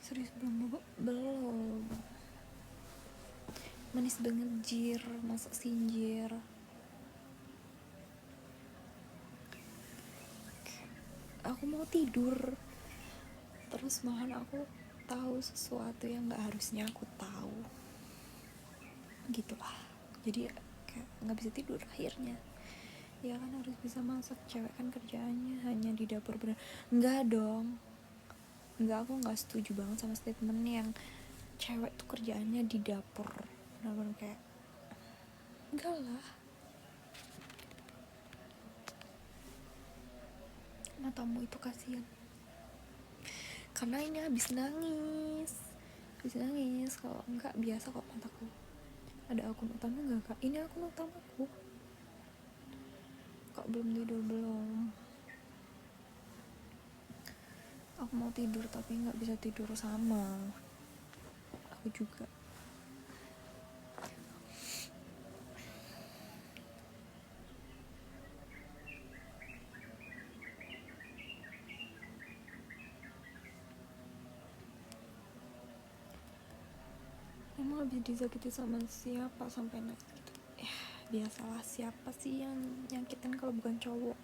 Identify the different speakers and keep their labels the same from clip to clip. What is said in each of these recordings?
Speaker 1: Serius belum. Manis banget jir, masa sinjir. Aku mau tidur, terus malahan aku tahu sesuatu yang nggak harusnya aku tahu, gitulah. Jadi kayak nggak bisa tidur akhirnya. Ya kan harus bisa masak, cewek kan kerjaannya hanya di dapur. Bener nggak dong, nggak, aku nggak setuju banget sama statement yang cewek tuh kerjaannya di dapur. Bener-bener kayak enggak lah, matamu itu kasihan karena ini habis nangis. Kalau enggak biasa kok mataku. Ada akun utama enggak kak? Ini akun utamaku. Kok belum tidur? Belum. Aku mau tidur tapi nggak bisa tidur sama. Aku juga. Emang habis disakiti sama siapa sampai nangis gitu? Ya biasalah, siapa sih yang nyakitin kalau bukan cowok?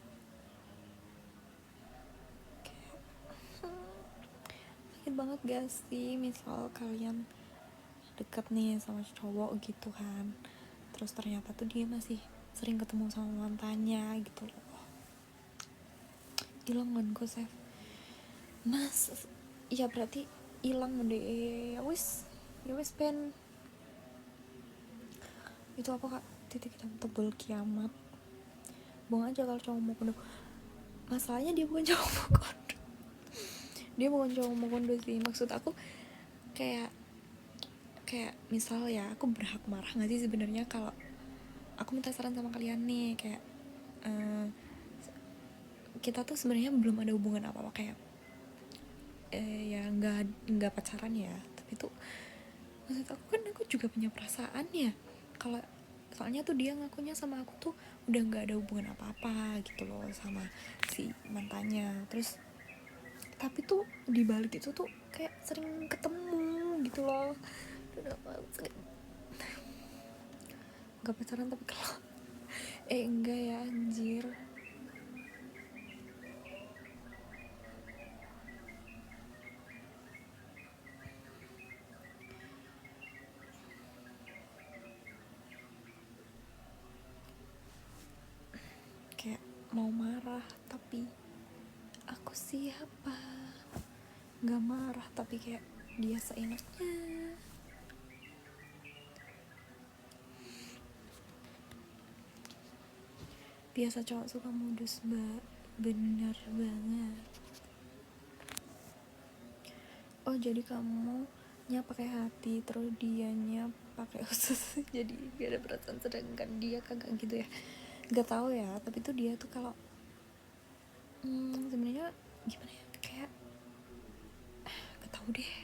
Speaker 1: Sakit banget gak sih misal kalian deket nih sama cowok gitu kan, terus ternyata tuh dia masih sering ketemu sama mantannya gitu loh. Hilang kan gue save mas, ya berarti hilang deh. Ya wis pen itu apa kak, titik hitam tebel kiamat. Buang aja kalau cowok mau kondo. Masalahnya dia bukan cowok mau kondo. Dia bukan cowok mau kondo sih. Maksud aku kayak misal ya, aku berhak marah nggak sih sebenarnya kalau aku minta saran sama kalian nih, kayak kita tuh sebenarnya belum ada hubungan apa-apa, kayak ya nggak pacaran ya, tapi tuh maksud aku kan aku juga punya perasaan ya. Kalau soalnya tuh dia ngakunya sama aku tuh udah nggak ada hubungan apa-apa gitu loh sama si mantannya. Terus tapi tuh di balik itu tuh kayak sering ketemu gitu loh. Nggak pacaran tapi kalau enggak ya anjir. Kayak mau marah tapi aku siapa, nggak marah tapi kayak dia seenaknya. Biasa cowok suka modus bener banget. Oh jadi kamu nya pakai hati terus dianya pakai usus jadi gak ada perasaan, sedangkan dia kagak gitu ya. Gak tahu ya, tapi tuh dia tuh kalau sebenarnya gimana ya, kayak gak tahu deh,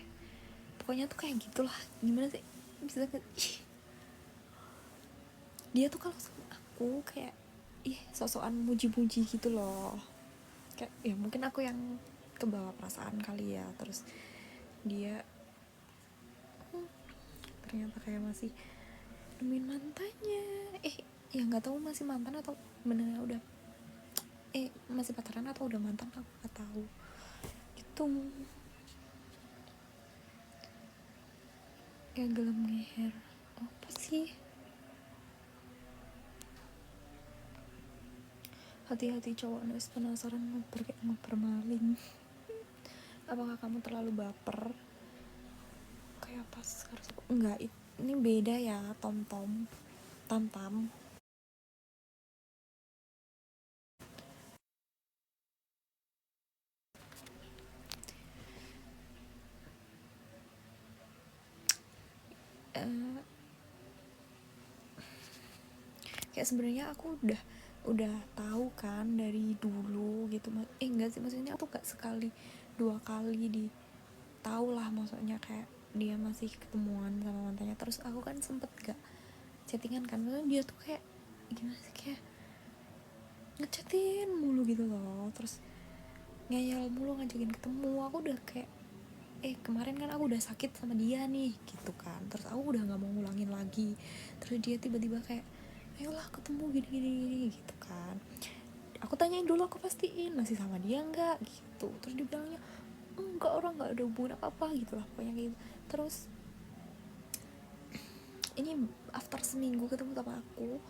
Speaker 1: pokoknya tuh kayak gitulah. Gimana sih bisa dia tuh kalau sama aku kayak sosokan muji-muji gitu loh. Kayak ya mungkin aku yang kebawa perasaan kali ya. Terus dia ternyata kayak masih nemuin mantannya. Ya nggak tahu masih mantan atau bener udah masih pacaran atau udah mantan, aku nggak tahu gitu. Kayak gelem ngeher apa sih. Hati-hati cowok nulis penasaran ngoper maling. Apakah kamu terlalu baper kayak pas harus enggak, ini beda ya tam uh, kayak sebenarnya aku udah tahu kan dari dulu gitu. Enggak sih, maksudnya aku gak sekali dua kali di tahu lah, maksudnya kayak dia masih ketemuan sama mantannya. Terus aku kan sempet gak chattingan kan, maksudnya dia tuh kayak gimana sih, kayak ngechatin mulu gitu loh, terus ngeyel mulu ngajakin ketemu. Aku udah kayak kemarin kan aku udah sakit sama dia nih gitu kan, terus aku udah nggak mau ngulangin lagi, terus dia tiba-tiba kayak ayolah ketemu gini gitu kan. Aku tanyain dulu, aku pastiin masih sama dia nggak gitu, terus dia bilangnya enggak, orang nggak ada hubungan apa gitu lah pokoknya kayak gitu. Terus ini after seminggu ketemu sama aku,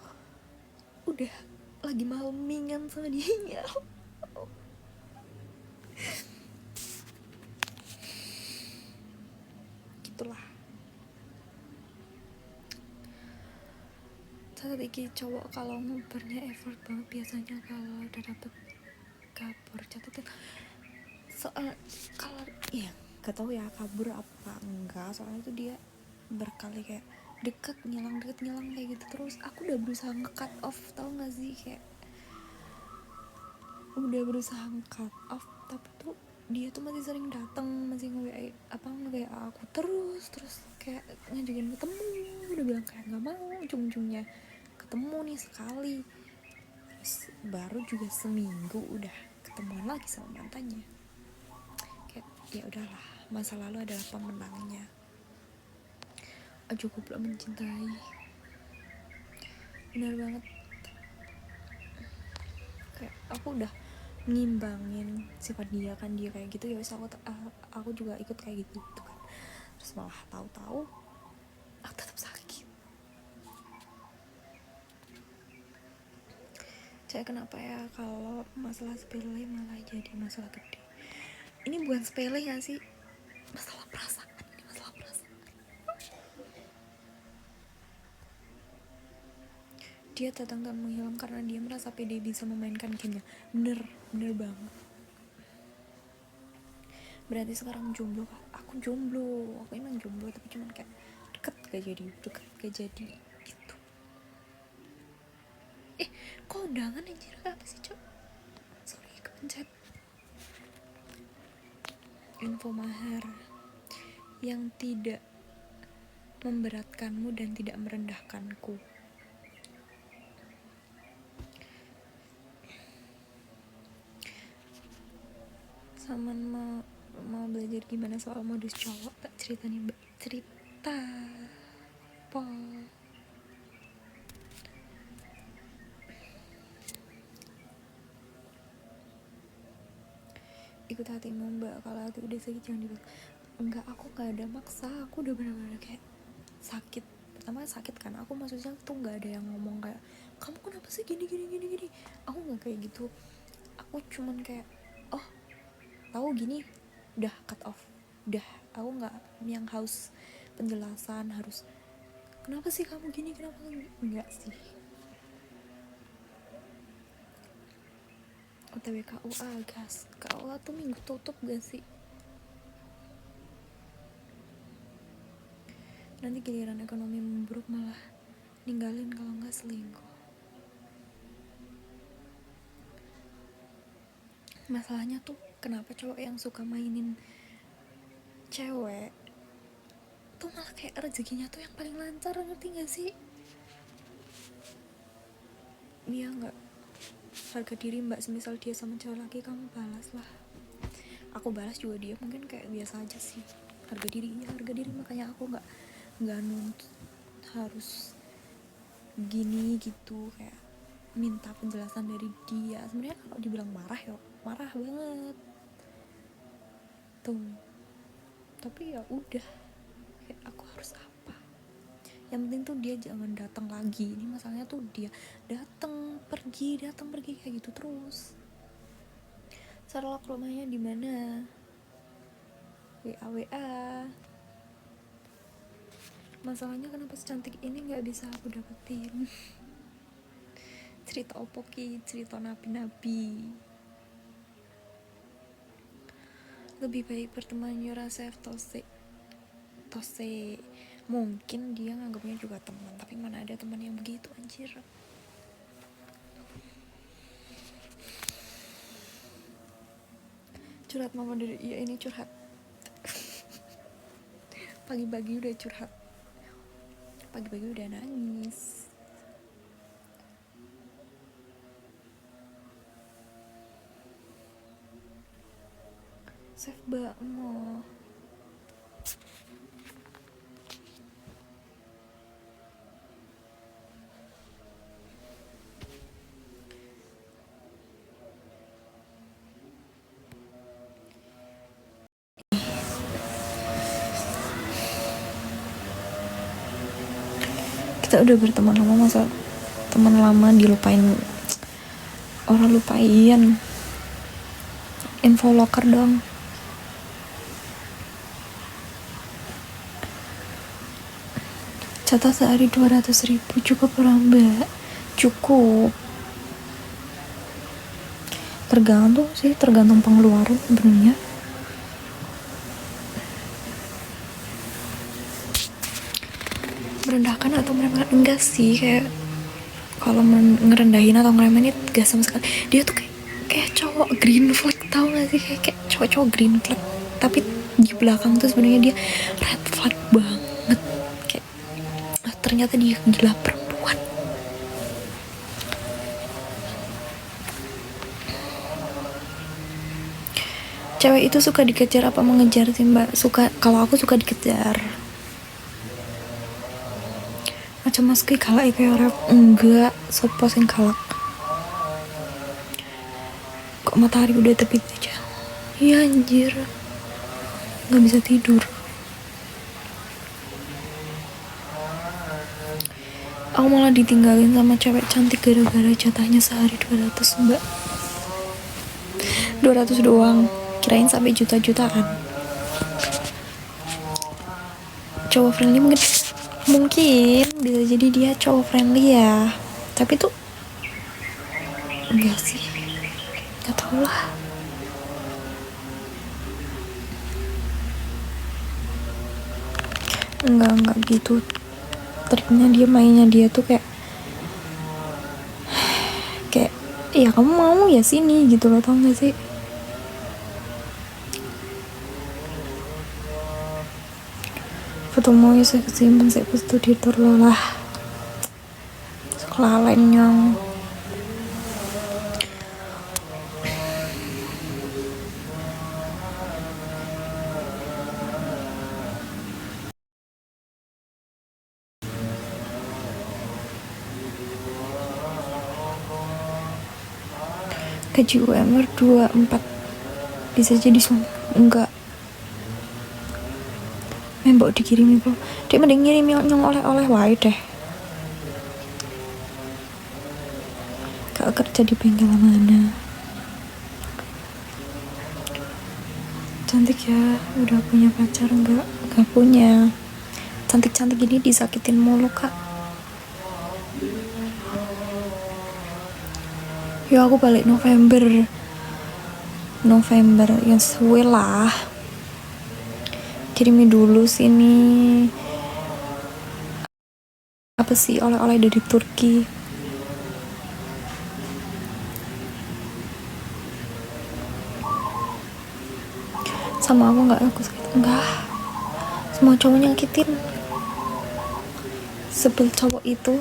Speaker 1: udah lagi malmingan sama dia. Gitulah. Saat ini cowok kalau ngobrolnya effort banget biasanya kalau udah dapet kabur. Catetin soal kalau iya gak tahu ya kabur apa enggak, soalnya itu dia berkali kayak deket ngilang kayak gitu. Terus aku udah berusaha nge-cut off, tau gak sih, kayak udah berusaha nge-cut off, tapi tuh dia tuh masih sering datang, masih nge-WA aku terus kayak ngajakin ketemu. Udah bilang kayak nggak mau, ujung-ujungnya ketemu nih sekali, terus baru juga seminggu udah ketemuan lagi sama mantannya. Kayak ya udahlah, masa lalu adalah pemenangnya. Aku belum mencintai, benar banget. Kayak aku udah ngimbangin sifat dia kan, dia kayak gitu ya wis aku juga ikut kayak gitu kan. Terus malah tahu-tahu aku tetap sakit. Saya kenapa ya kalau masalah sepele malah jadi masalah gede. Ini bukan sepele gak sih, masalah perasaan, ini masalah perasaan. Dia datang dan menghilang karena dia merasa pede bisa memainkan gamenya. Bener banget. Berarti sekarang jomblo kak? Aku jomblo, aku emang jomblo, tapi cuman kayak deket gak jadi gitu. Kok undangan anjir, apa sih cok? Sorry, kepencet. Info mahar yang tidak memberatkanmu dan tidak merendahkanku. Saman mau belajar gimana soal modus cowok, tak cerita nih mbak, cerita apa? Ikut hatimu mbak, kalau hati udah sakit jangan dibalik. Enggak, aku gak ada maksa, aku udah bener-bener kayak sakit. Pertama sakit kan, aku maksudnya tuh gak ada yang ngomong kayak kamu kenapa sih gini. Aku gak kayak gitu. Aku cuman kayak oh tahu gini, udah cut off. Udah, aku gak yang haus penjelasan, harus kenapa sih kamu gini, kenapa kamu enggak sih. OTW KUA gas, KUA tuh minggu tutup gak sih? Nanti giliran ekonomi memburuk malah ninggalin kalau nggak selingkuh. Masalahnya tuh kenapa cowok yang suka mainin cewek tuh malah kayak rezekinya tuh yang paling lancar, ngerti gak sih? Dia nggak harga diri mbak, semisal dia sama cewek lagi kamu balas lah. Aku balas juga, dia mungkin kayak biasa aja sih. Harga diri, makanya aku nggak nuntut harus gini gitu, kayak minta penjelasan dari dia. Sebenarnya kalau dibilang marah ya marah banget tuh, tapi ya udah, kayak aku harus apa, yang penting tuh dia jangan datang lagi. Ini masalahnya tuh dia datang pergi kayak gitu terus. Sarlak rumahnya di mana? WA. Masalahnya kenapa secantik ini nggak bisa aku dapetin? Cerita opoki, cerita nabi. Lebih baik berteman yourself tose. Mungkin dia nganggapnya juga teman, tapi mana ada teman yang begitu anjir. Curhat mama dari iya, ini curhat. Pagi-pagi udah curhat, pagi-pagi udah nangis. Save bakmo Kita udah berteman lama, masa teman lama dilupain, orang lupain info loker dong. Catat sehari 200.000 cukup orang mbak? Cukup, tergantung sih, tergantung pengeluaran sebenarnya. Merendahkan atau meremehkan? Enggak sih, kayak kalau ngerendahin atau ngeremehin itu gak sama sekali. Dia tuh kayak cowok green flag, tau gak sih, kayak cowok green flag, tapi di belakang tuh sebenarnya dia red flag banget. Kayak ternyata dia gila perempuan. Cewek itu suka dikejar apa mengejar sih mbak? Suka, kalau aku suka dikejar. Macam mas kayak galak kayak orang enggak, sopo sing galak. Kok matahari udah terbit aja? Iya anjir, nggak bisa tidur. Aku malah ditinggalin sama cewek cantik gara-gara jatahnya sehari 200 mbak. 200 doang, kirain sampai juta-jutaan. Cowok friendly mungkin bisa jadi dia cowok friendly ya, tapi tuh enggak sih, nggak tau lah. Enggak gitu triknya dia, mainnya dia tuh kayak ya kamu mau ya sini gitu loh, tau gak sih? Foto mau ya saya kesimpan saya pas tuh editor lo lah, sekolah lainnya. Gaji UMR 24 bisa jadi enggak mbok dikirimi bro, dia mending ngirim yang oleh-oleh wae deh. Gak kerja di bengkel mana. Cantik ya, udah punya pacar enggak? Gak punya. Cantik-cantik gini disakitin mulu kak. Ya aku balik November yang suwe lah. Kirimi dulu sini apa sih oleh-oleh dari Turki. Sama aku nggak, aku sakit enggak, semua cowok nyakitin. Sebel cowok itu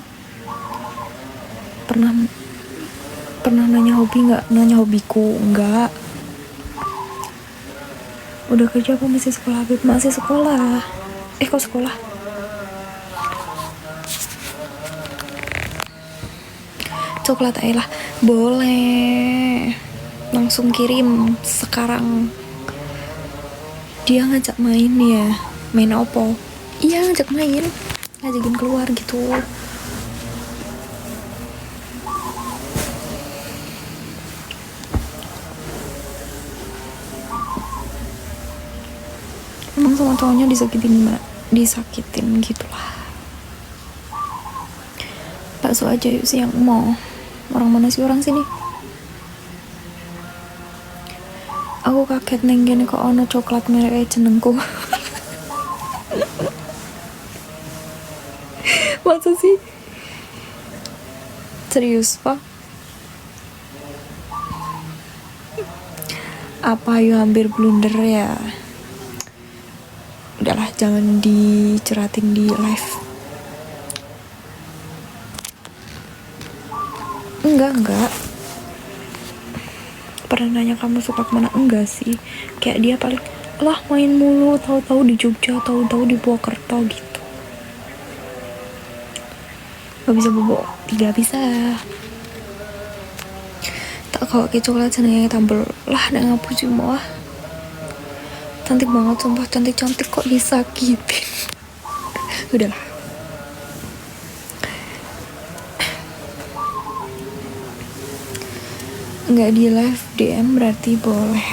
Speaker 1: pernah nanya hobi nggak, nanya hobiku enggak. Udah kerja apa masih sekolah? Masih sekolah. Kok sekolah? Coklat aja lah, boleh langsung kirim sekarang. Dia ngajak main ya, main opo? Iya ngajak main, ngajakin keluar gitu. Emang sama cowoknya disakitin gitulah. Bakso aja yuk sih yang mau. Orang mana sih orang sini? Aku kaget nenggene kok ono coklat merek jenengku. Masa sih? Serius pak? Apa yuk hampir blunder ya? Udahlah, jangan diceratin di live. Enggak pernah nanya kamu suka kemana, enggak sih. Kayak dia paling lah main mulu, tahu-tahu di Jogja, tahu-tahu di Purwokerto gitu. Gak bisa bobo, tidak bisa. Tak kalau kayak coklat senengnya tampil lah, ada ngapusi semua. Cantik banget sumpah, cantik kok disakitin. Udahlah, nggak di live DM berarti boleh.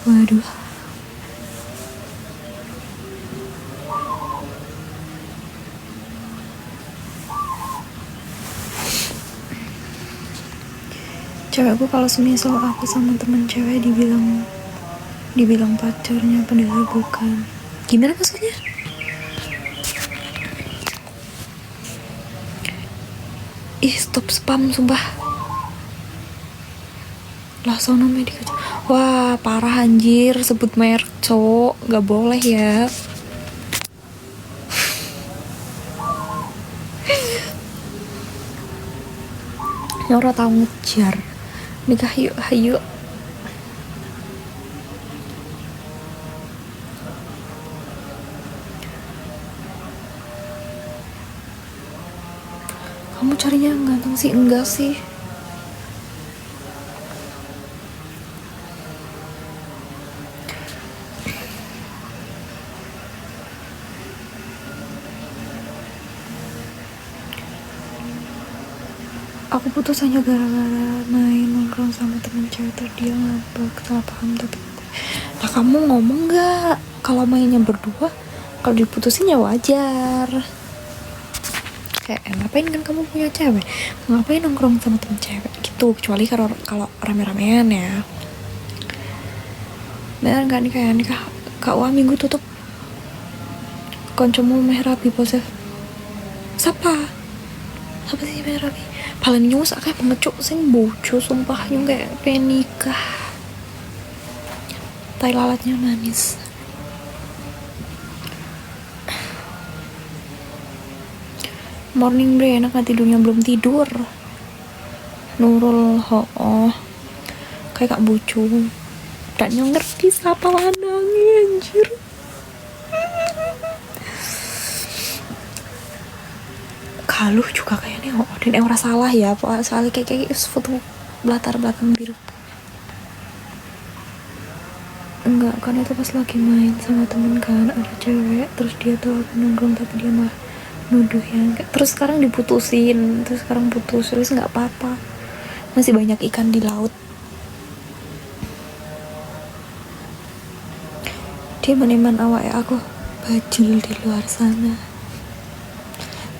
Speaker 1: Waduh, cewekku kalau semisal aku sama temen cewek dibilang pacarnya padahal bukan. Gimana maksudnya? Ih, stop spam sumpah. Lah sono medika. Wah, parah anjir, sebut merek cowok, gak boleh ya. Nyora tau ngejar. Nikah yuk, hayu. Kamu carinya yang ganteng sih? Enggak sih. Aku putus hanya gara-gara main nongkrong sama temen cewek tadi. Dia ngambek, salah paham tapi. Nah, kamu ngomong gak kalau mainnya berdua, kalau diputusin ya wajar. Kayak ngapain kan kamu punya cewek, ngapain nongkrong sama temen cewek gitu, kecuali kalau rame-ramean ya. Bener gak nikah KUA minggu tutup koncomu meh rapi pose. Siapa sih meh rapi? Paling nyus kayak pengecuk sing bojo sumpah nyung kayak pengen nikah. Tai lalatnya manis. Morning bre, enak gak tidurnya? Belum tidur. Nurul kayak kak bojo. Dan nyong ngerti siapa lanangnya anjir. Galuh juga kayaknya dan ora salah ya, soalnya kayak foto latar belakang biru. Enggak, kan itu pas lagi main sama temen kan, ada cewek, terus dia tuh nongkrong tapi dia mah nuduh ya. Terus sekarang diputusin, terus sekarang putus, terus nggak apa-apa, masih banyak ikan di laut. Dia meneman awak ya aku bajul di luar sana.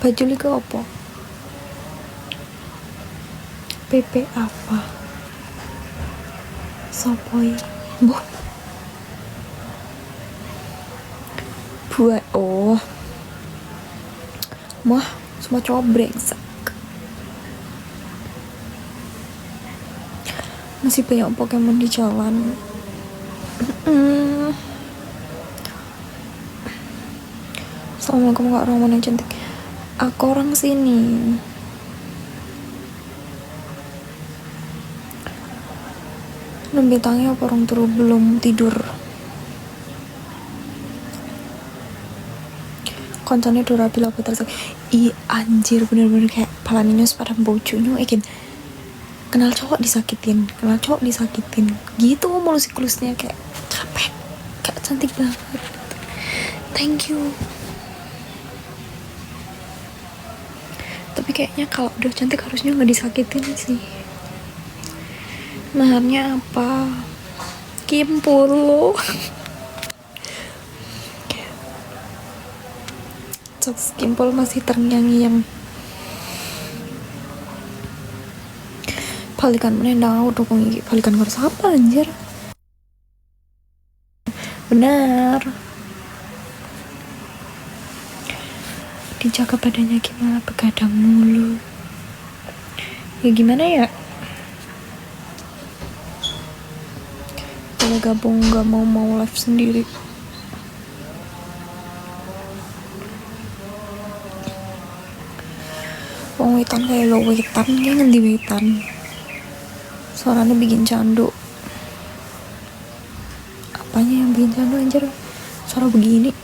Speaker 1: Bajul itu apa? PP apa? Sopoi boh buat mah semua cowok brengsek. Masih banyak Pokemon di jalan. Assalamualaikum kak Roman yang cantik. Aku orang sini. Nembitangnya apa orang turu belum tidur. Kontennya udah rapi lah putar. Anjir bener-bener kayak palaninyos pada bocunya ikin. Kenal cowok disakitin gitu mulus-kulusnya kayak capek, kayak cantik banget. Thank you. Tapi kayaknya kalau udah cantik harusnya nggak disakitin sih. Maharnya apa? Kimpul lo. Jokes Kimpul masih terngiang-ngiang. Balikan menendang aku dukung gigi. Balikan harus apa anjir? Benar. Dijaga badannya gimana? Begadang mulu. Ya gimana ya? Kalau gabung gak mau live sendiri. Wong witan kayak lo witan, dia ngendi witan. Suaranya bikin candu. Apanya yang bikin candu anjir? Suara begini.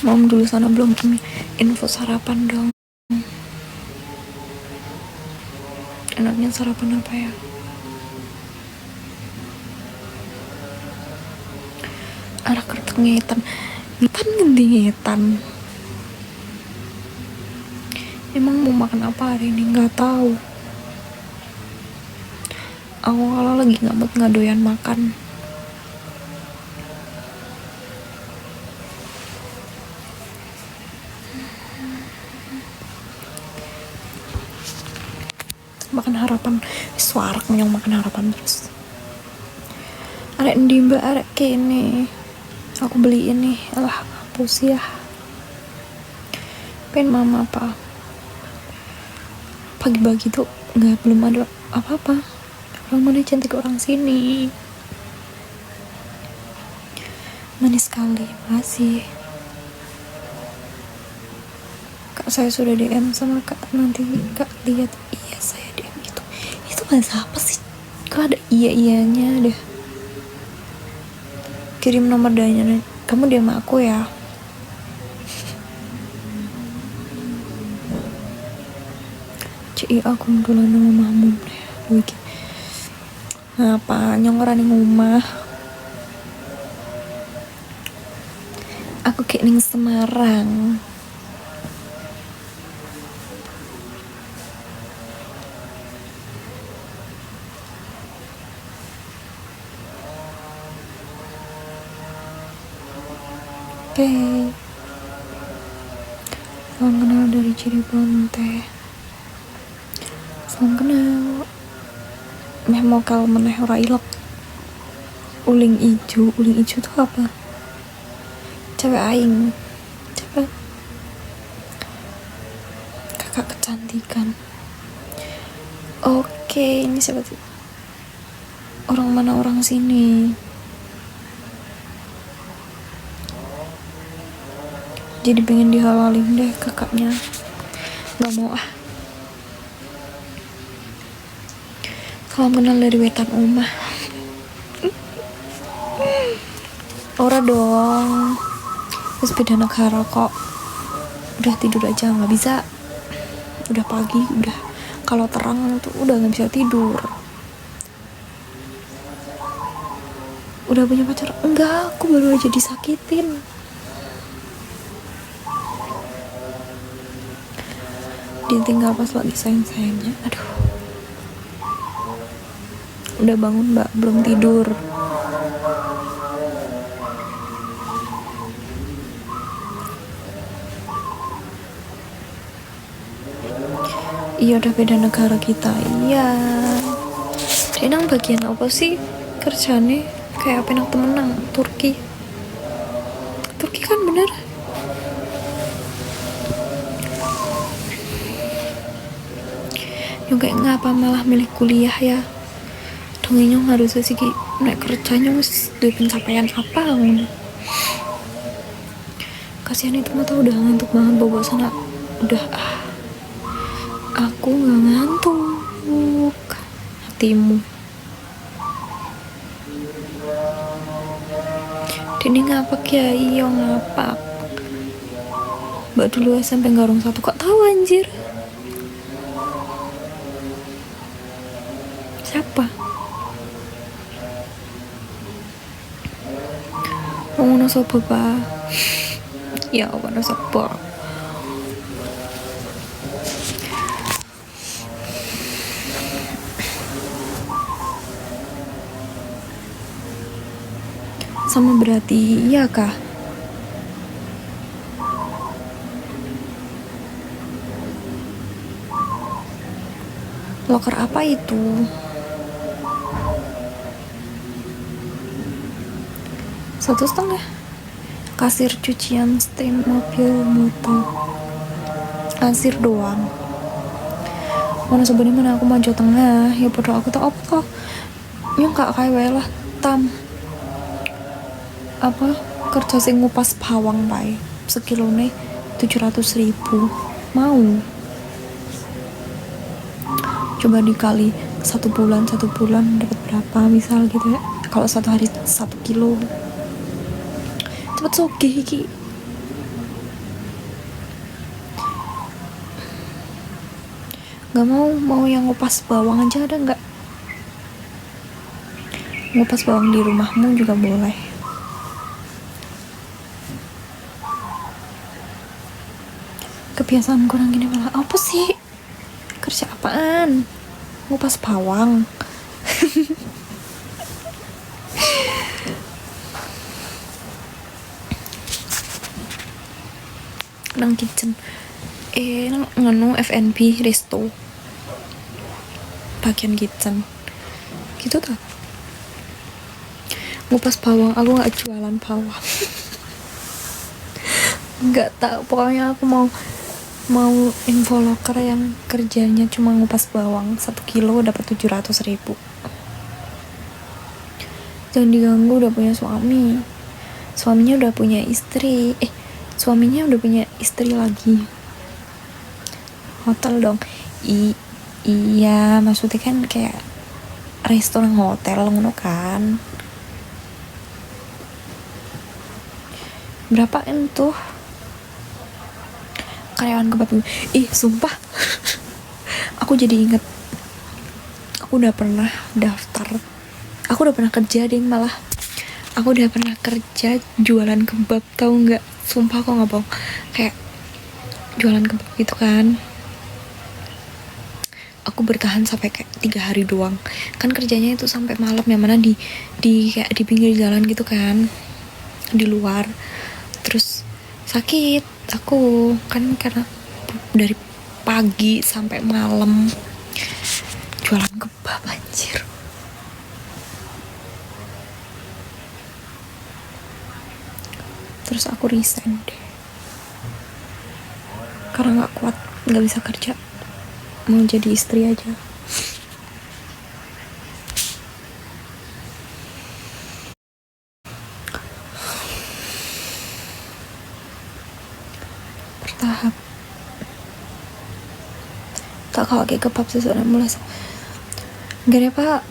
Speaker 1: Mom dulu sana belum info sarapan dong. sebenarnya sarapan apa ya? Arak kertek ngetan ngetan. Emang mau makan apa hari ini? Nggak tahu. Aku kalau lagi nggak mood ngadoyan makan. Makan harapan, suarak menyong makan harapan terus. Arek endi mbak, arek kene. Aku beli ini, alah hapus ya. Pengen mama apa? Pagi-pagi tuh belum ada apa-apa. Orang mana cantik orang sini. Manis sekali, makasih. Kak saya sudah DM sama kak, nanti kak lihat. Iya saya DM gitu. Itu bahasa apa sih? Kok ada iya-iyanya deh. Kirim nomor danya, kamu DM aku ya. Cik aku dolan nama mamum deh. Wiki. Ngapa nyongran ning omah? Aku kayak ning Semarang. Oke. Salam kenal dari Cirebon teh. Salam kenal. Meh mokal meneh ora ilok. Uling ijo tuh apa? Cewek aing. Coba. Kakak kecantikan. Oke, ini siapa sih? Orang mana orang sini? Jadi pengen dihalalin deh kakaknya. Gak mau ah. Salam kenal dari wetan omah. Ora dong. Terus beda negara kok. Udah tidur aja, nggak bisa. Udah pagi, udah kalau terang tuh udah nggak bisa tidur. Udah punya pacar? Enggak, aku baru aja disakitin. Ditinggal pas lagi sayang-sayangnya. Aduh. Udah bangun mbak, belum tidur. Iya udah beda negara kita. Iya. Enang bagian apa sih kerjane? Kayak apa nang temenang Turki kan bener. Yang kayak ngapa malah milih kuliah ya? Dongenya harus sih naik kerjanya mesti duwe pencapaian apa ngono. Kasihan itu mah udah ngantuk banget bawa sana. Udah aku nggak ngantuk. Hatimu. Dini ngapak ya, iyo ngapak. Mbak dulu SMP Garung 1 kok tahu anjir. Siapa? Ngono sapa, Pak? Ya, ngono sapa? Sama berarti iya kah? Loker apa itu? 1,5. Kasir cucian stain mobil motor. Kasir doang. Mana sebenarnya mana aku maju tengah ya bodoh aku tak apa toh. Nyong kak kayak lah tam apa kerja sing ngupas bawang bae sekilone 700.000 mau coba dikali 1 bulan dapat berapa misal gitu ya. Kalau 1 hari 1 kilo cepet sogeh iki. nggak mau yang ngupas bawang aja, ada nggak? Ngupas bawang di rumahmu juga boleh. Kebiasaan kurang gini malah apa sih, kerja apaan ngupas bawang. Nang kitchen nang nganu F&B resto bagian kitchen gitu tak ngupas bawang. Aku nggak jualan bawang. Nggak tahu, pokoknya aku mau infoloker yang kerjanya cuma ngupas bawang 1 kilo dapat 700.000. Jangan diganggu, udah punya suaminya udah punya istri, suaminya udah punya istri lagi. Hotel dong. Iya, maksudnya kan kayak restoran hotel ngono kan. Berapaan tuh karyawan kebab? Sumpah. Aku jadi inget, aku udah pernah kerja deh, malah aku udah pernah kerja jualan kebab, tahu nggak? Sumpah aku nggak bohong, kayak jualan kebab gitu kan. Aku bertahan sampai kayak 3 hari doang kan, kerjanya itu sampai malam, yang mana di kayak di pinggir jalan gitu kan, di luar. Terus sakit aku kan karena dari pagi sampai malam jualan kebab, anjir. Terus aku resign deh karena nggak kuat, nggak bisa kerja, mau jadi istri aja. Bertahap. Tak kalau kayak kebab sesuatu mulai gak ada pak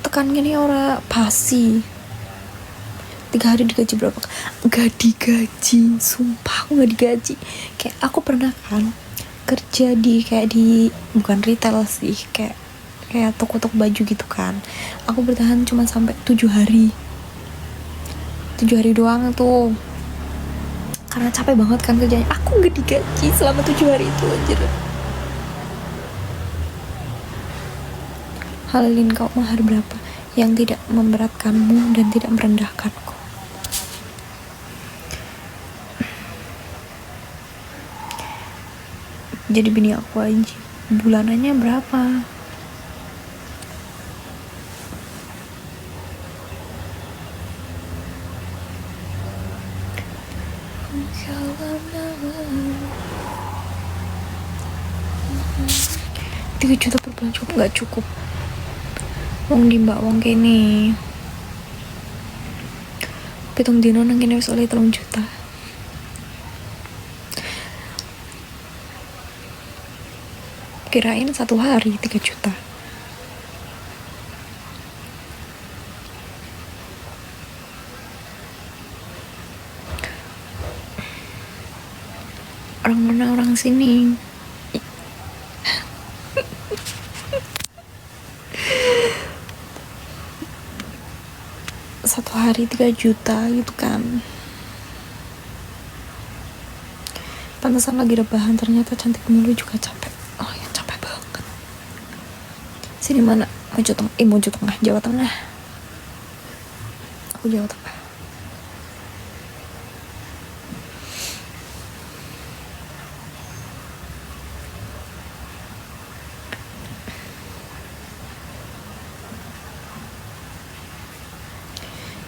Speaker 1: tekan gini orang pasti 3 hari digaji berapa? Gak digaji, sumpah aku gak digaji. Kayak aku pernah kan kerja di kayak di, bukan retail sih, kayak toko-toko baju gitu kan. Aku bertahan cuma sampai 7 hari doang tuh, karena capek banget kan kerjanya. Aku gak digaji selama 7 hari itu, anjir. Halalin kau mahar berapa yang tidak memberatkanmu dan tidak merendahkanku. Jadi bini aku aja bulanannya berapa? $3 juta per bulan cukup nggak? Cukup. Wong di mbak wong kene pitung dino nang kene wis oleh 3 juta. Kirain 1 hari 3 juta. Orang mana orang sini. 1 hari 3 juta gitu kan. Pantesan lagi rebahan, ternyata cantik mulu juga capek. Oh ya, capek banget. Sini mana? Mojok Tengah, Jawa Tengah. Aku Jawa Tengah.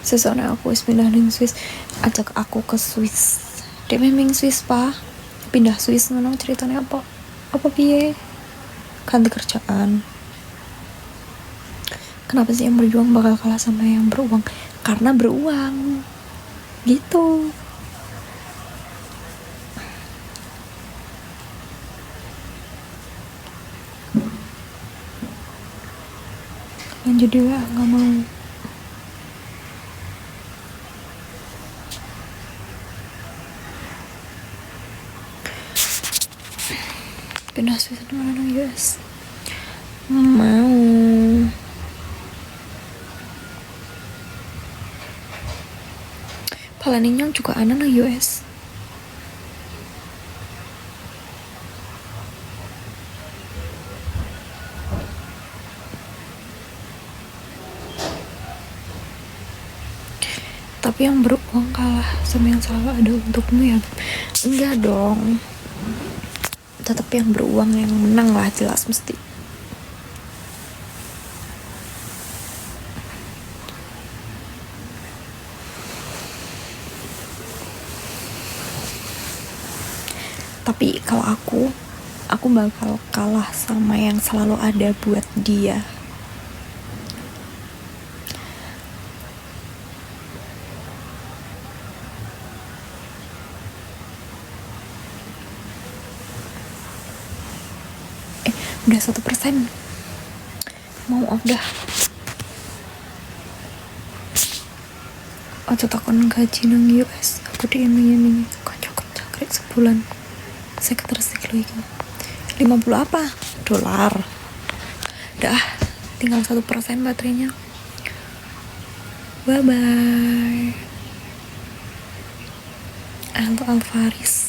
Speaker 1: Sesoalnya aku pindah di Swiss, ajak aku ke Swiss. Dia memang Swiss pa, pindah Swiss ngono ceritanya apa piye? Ganti kerjaan. Kenapa sih yang berjuang bakal kalah sama yang beruang? Karena beruang. Gitu. Lanjut juga nggak mau. Pindah last week mana nang US mau. Planningnya juga ana nang US. Tapi yang beruang kalah sama yang selalu ada untukmu ya? Enggak dong. Tetap yang beruang yang menang lah, jelas mesti. Tapi kalau aku bakal kalah sama yang selalu ada buat dia. Udah 1%. Mau off dah. Waktu takon gaji nang US, aku diiming-imingi kocok cakrik sebulan. Saya ketersik lu itu 50 apa? Dolar. Dah, tinggal 1% baterainya. Bye bye. Aldo Alvaris.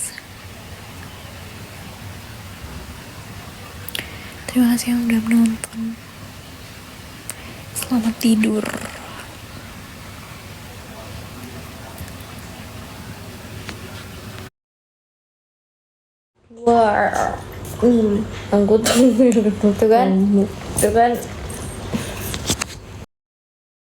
Speaker 1: Terima kasih yang udah menonton. Selamat tidur.
Speaker 2: Wah, aku tuh kan